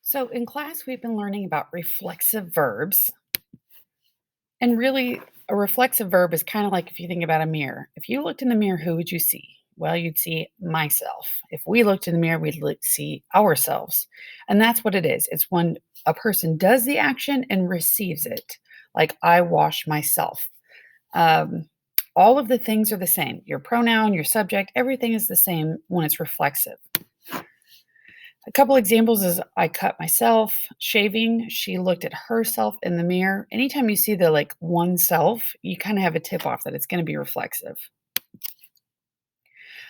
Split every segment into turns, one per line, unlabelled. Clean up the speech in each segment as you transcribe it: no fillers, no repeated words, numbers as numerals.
So, in class, we've been learning about reflexive verbs. And really, a reflexive verb is kind of like if you think about a mirror. If you looked in the mirror, who would you see? Well, you'd see myself. If we looked in the mirror, we'd see ourselves. And that's what it is. It's when a person does the action and receives it, like I wash myself. Um, all of the things are the same. Your pronoun, your subject, everything is the same when it's reflexive. A couple examples is I cut myself, shaving, she looked at herself in the mirror. Anytime you see the like oneself, you kind of have a tip off that it's going to be reflexive.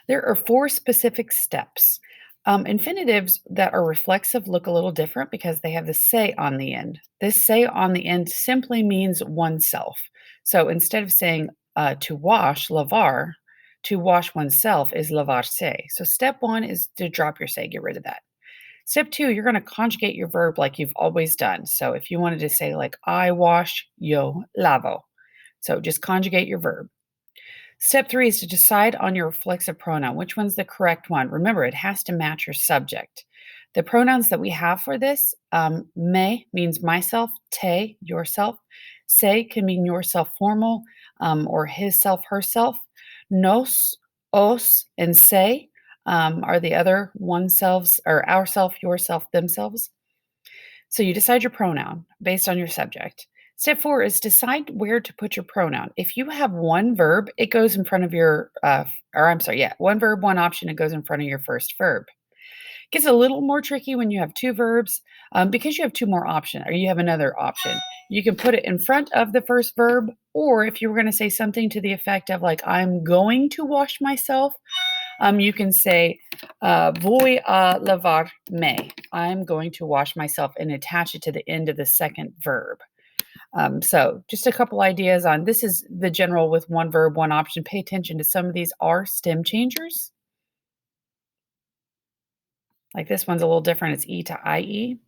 There are four specific steps. Infinitives that are reflexive look a little different because they have the say on the end. This say on the end simply means oneself. So instead of saying to wash, lavar, to wash oneself is lavarse. So step one is to drop your say, get rid of that. Step two, you're going to conjugate your verb like you've always done. So if you wanted to say, like, I wash, yo lavo. So just conjugate your verb. Step three is to decide on your reflexive pronoun. Which one's the correct one? Remember, it has to match your subject. The pronouns that we have for this, me means myself, te, yourself. Se can mean yourself formal or his self, herself. Nos, os, and se are the other oneselves or ourself, yourself, themselves. So you decide your pronoun based on your subject. Step four is decide where to put your pronoun. If you have one verb, it goes in front of your, one verb, one option, it goes in front of your first verb. Gets a little more tricky when you have two verbs because you have two more options or you have another option. You can put it in front of the first verb, or if you were going to say something to the effect of like, I'm going to wash myself, you can say, voy a lavar me. I'm going to wash myself and attach it to the end of the second verb. So just a couple ideas on this is the general with one verb, one option. Pay attention to some of these are stem changers. Like this one's a little different. It's E to IE.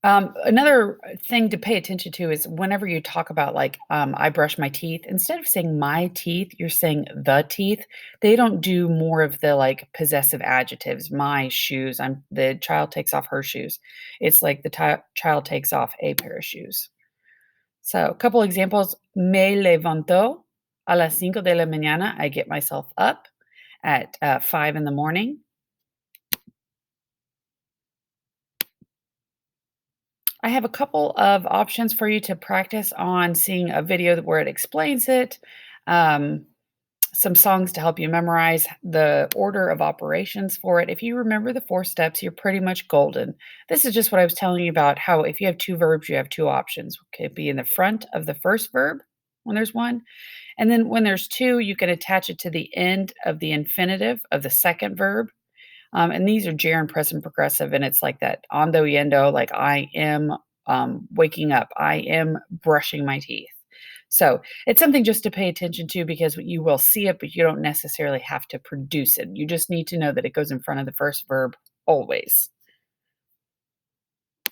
Another thing to pay attention to is whenever you talk about like, I brush my teeth, instead of saying my teeth, you're saying the teeth. They don't do more of the like possessive adjectives. My shoes. The child takes off her shoes. It's like the child takes off a pair of shoes. So a couple examples. Me levanto a las 5 de la mañana. I get myself up at 5 in the morning. I have a couple of options for you to practice on seeing a video where it explains it, um, some songs to help you memorize the order of operations for it. If you remember the four steps, you're pretty much golden. This is just what I was telling you about how if you have two verbs, you have two options. It could be in the front of the first verb when there's one. And then when there's two, you can attach it to the end of the infinitive of the second verb. And these are gerund, present, progressive, and it's like that ando yendo, like I am waking up, I am brushing my teeth. So it's something just to pay attention to because you will see it, but you don't necessarily have to produce it. You just need to know that it goes in front of the first verb always.